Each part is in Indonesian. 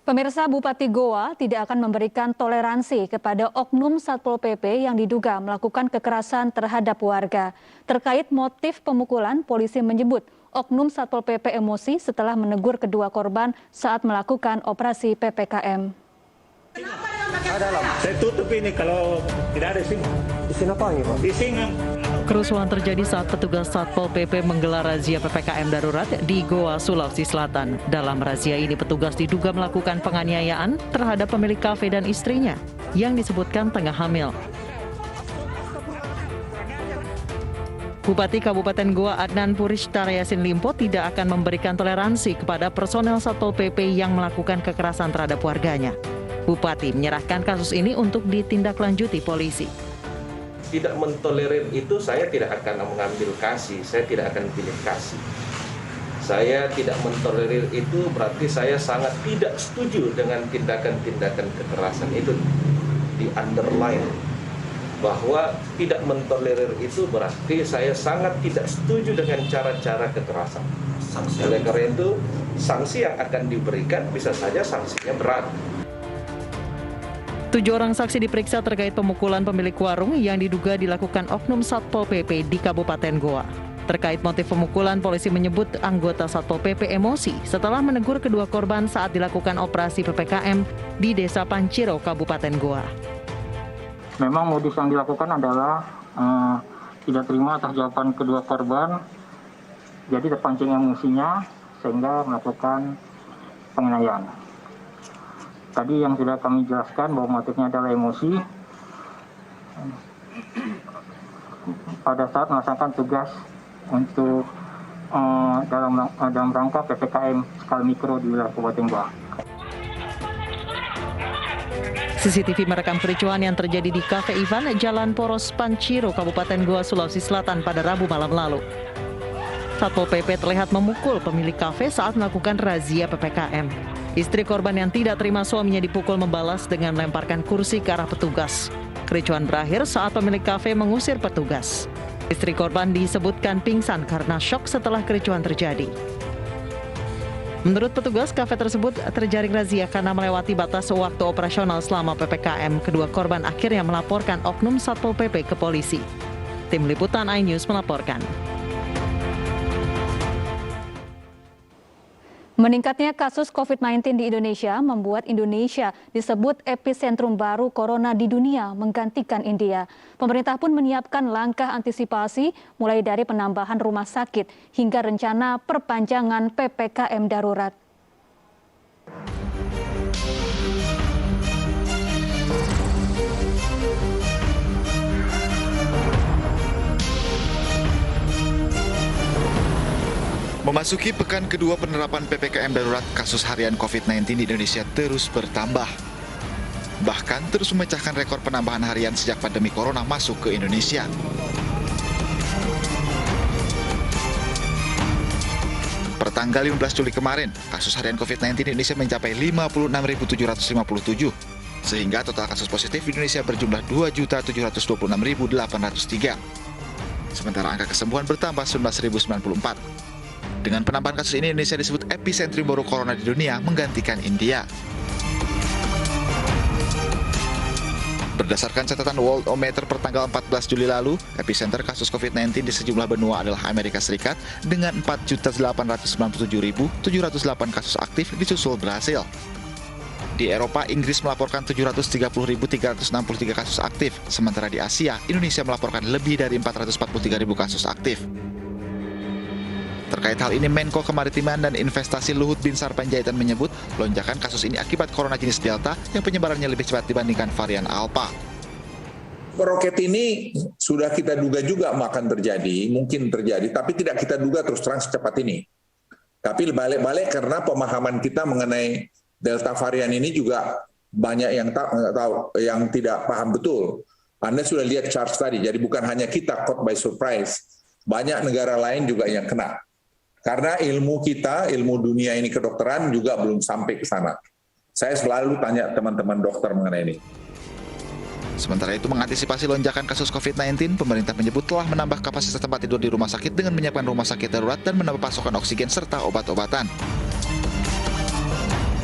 Pemirsa, Bupati Goa tidak akan memberikan toleransi kepada oknum Satpol PP yang diduga melakukan kekerasan terhadap warga. Terkait motif pemukulan, polisi menyebut oknum Satpol PP emosi setelah menegur kedua korban saat melakukan operasi PPKM. Saya tutup ini kalau tidak ada sini. Di sini apa ini, Pak? Di sini. Kerusuhan terjadi saat petugas Satpol PP menggelar razia PPKM darurat di Goa, Sulawesi Selatan. Dalam razia ini petugas diduga melakukan penganiayaan terhadap pemilik kafe dan istrinya yang disebutkan tengah hamil. Bupati Kabupaten Goa Adnan Purishtara Yassin Limpo tidak akan memberikan toleransi kepada personel Satpol PP yang melakukan kekerasan terhadap warganya. Bupati menyerahkan kasus ini untuk ditindaklanjuti polisi. Tidak mentolerir itu saya tidak akan mengambil kasih, saya tidak akan pilih kasih. Saya tidak mentolerir itu berarti saya sangat tidak setuju dengan tindakan-tindakan kekerasan itu. Di underline bahwa tidak mentolerir itu berarti saya sangat tidak setuju dengan cara-cara kekerasan. Oleh karena itu, sanksi yang akan diberikan bisa saja sanksinya berat. 7 orang saksi diperiksa terkait pemukulan pemilik warung yang diduga dilakukan oknum Satpol PP di Kabupaten Goa. Terkait motif pemukulan, polisi menyebut anggota Satpol PP emosi setelah menegur kedua korban saat dilakukan operasi PPKM di Desa Panciro, Kabupaten Goa. Memang modus yang dilakukan adalah tidak terima atas jawaban kedua korban, jadi terpancing emosinya sehingga melakukan penganiayaan. Tadi yang sudah kami jelaskan bahwa motifnya adalah emosi pada saat melaksanakan tugas untuk dalam rangka PPKM skala mikro di wilayah Kabupaten Goa. CCTV merekam kericuhan yang terjadi di Cafe Ivan, Jalan Poros Panciro, Kabupaten Goa, Sulawesi Selatan pada Rabu malam lalu. Satpol PP terlihat memukul pemilik kafe saat melakukan razia PPKM. Istri korban yang tidak terima suaminya dipukul membalas dengan melemparkan kursi ke arah petugas. Kericuhan berakhir saat pemilik kafe mengusir petugas. Istri korban disebutkan pingsan karena syok setelah kericuhan terjadi. Menurut petugas, kafe tersebut terjaring razia karena melewati batas waktu operasional selama PPKM. Kedua korban akhirnya melaporkan oknum Satpol PP ke polisi. Tim Liputan iNews melaporkan. Meningkatnya kasus COVID-19 di Indonesia membuat Indonesia disebut epicentrum baru corona di dunia, menggantikan India. Pemerintah pun menyiapkan langkah antisipasi mulai dari penambahan rumah sakit hingga rencana perpanjangan PPKM darurat. Memasuki pekan kedua penerapan PPKM darurat, kasus harian COVID-19 di Indonesia terus bertambah. Bahkan terus memecahkan rekor penambahan harian sejak pandemi corona masuk ke Indonesia. Pertanggal 15 Juli kemarin, kasus harian COVID-19 di Indonesia mencapai 56.757, sehingga total kasus positif di Indonesia berjumlah 2.726.803. Sementara angka kesembuhan bertambah 19.094. Dengan penambahan kasus ini, Indonesia disebut epicentrum baru corona di dunia, menggantikan India. Berdasarkan catatan Worldometer per tanggal 14 Juli lalu, epicenter kasus COVID-19 di sejumlah benua adalah Amerika Serikat dengan 4.897.708 kasus aktif, disusul Brasil. Di Eropa, Inggris melaporkan 730.363 kasus aktif, sementara di Asia, Indonesia melaporkan lebih dari 443.000 kasus aktif. Terkait hal ini, Menko Kemaritiman dan Investasi Luhut Binsar Panjaitan menyebut lonjakan kasus ini akibat corona jenis Delta yang penyebarannya lebih cepat dibandingkan varian Alpha. Roket ini sudah kita duga juga akan terjadi, mungkin terjadi, tapi tidak kita duga terus terang secepat ini. Tapi balik-balik karena pemahaman kita mengenai Delta varian ini juga banyak yang tahu, yang tidak paham betul. Anda sudah lihat charts tadi, jadi bukan hanya kita caught by surprise, banyak negara lain juga yang kena. Karena ilmu kita, ilmu dunia ini kedokteran juga belum sampai ke sana. Saya selalu tanya teman-teman dokter mengenai ini. Sementara itu, mengantisipasi lonjakan kasus COVID-19, pemerintah menyebut telah menambah kapasitas tempat tidur di rumah sakit dengan menyiapkan rumah sakit darurat dan menambah pasokan oksigen serta obat-obatan.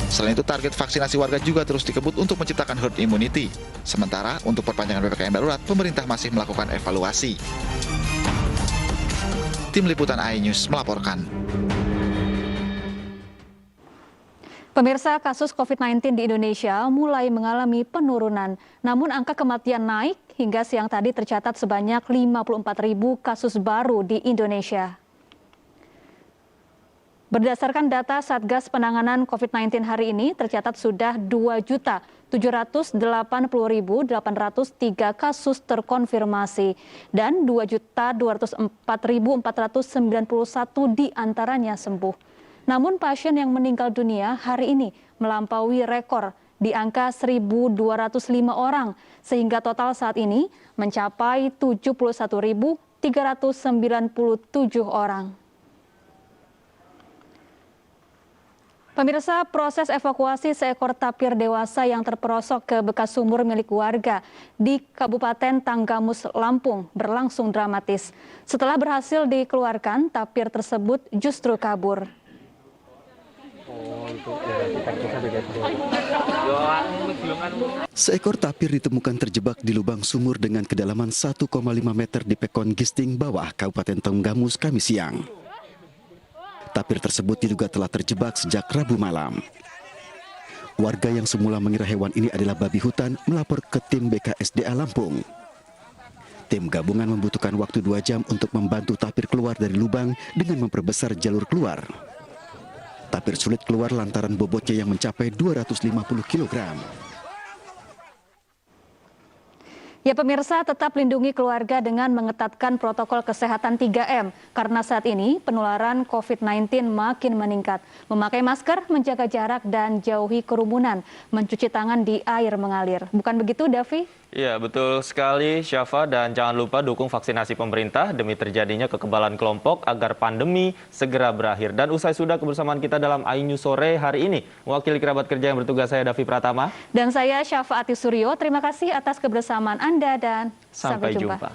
Selain itu, target vaksinasi warga juga terus dikebut untuk menciptakan herd immunity. Sementara, untuk perpanjangan PPKM darurat, pemerintah masih melakukan evaluasi. Tim Liputan iNews melaporkan. Pemirsa, kasus COVID-19 di Indonesia mulai mengalami penurunan. Namun angka kematian naik hingga siang tadi tercatat sebanyak 54.000 kasus baru di Indonesia. Berdasarkan data Satgas Penanganan COVID-19 hari ini, tercatat sudah 2.780.803 kasus terkonfirmasi dan 2.204.491 diantaranya sembuh. Namun pasien yang meninggal dunia hari ini melampaui rekor di angka 1.205 orang, sehingga total saat ini mencapai 71.397 orang. Pemirsa, proses evakuasi seekor tapir dewasa yang terperosok ke bekas sumur milik warga di Kabupaten Tanggamus, Lampung berlangsung dramatis. Setelah berhasil dikeluarkan, tapir tersebut justru kabur. Seekor tapir ditemukan terjebak di lubang sumur dengan kedalaman 1,5 meter di Pekon Gisting Bawah, Kabupaten Tanggamus, Kamis siang. Tapir tersebut diduga telah terjebak sejak Rabu malam. Warga yang semula mengira hewan ini adalah babi hutan melapor ke tim BKSDA Lampung. Tim gabungan membutuhkan waktu 2 jam untuk membantu tapir keluar dari lubang dengan memperbesar jalur keluar. Tapir sulit keluar lantaran bobotnya yang mencapai 250 kg. Ya pemirsa, tetap lindungi keluarga dengan mengetatkan protokol kesehatan 3M. Karena saat ini penularan COVID-19 makin meningkat. Memakai masker, menjaga jarak, dan jauhi kerumunan. Mencuci tangan di air mengalir. Bukan begitu, Davi? Ya, betul sekali, Syafa. Dan jangan lupa dukung vaksinasi pemerintah demi terjadinya kekebalan kelompok agar pandemi segera berakhir. Dan usai sudah kebersamaan kita dalam iNews sore hari ini. Mewakili kerabat kerja yang bertugas, saya Davi Pratama. Dan saya Syafa Atisuryo. Terima kasih atas kebersamaan Anda dan sampai jumpa.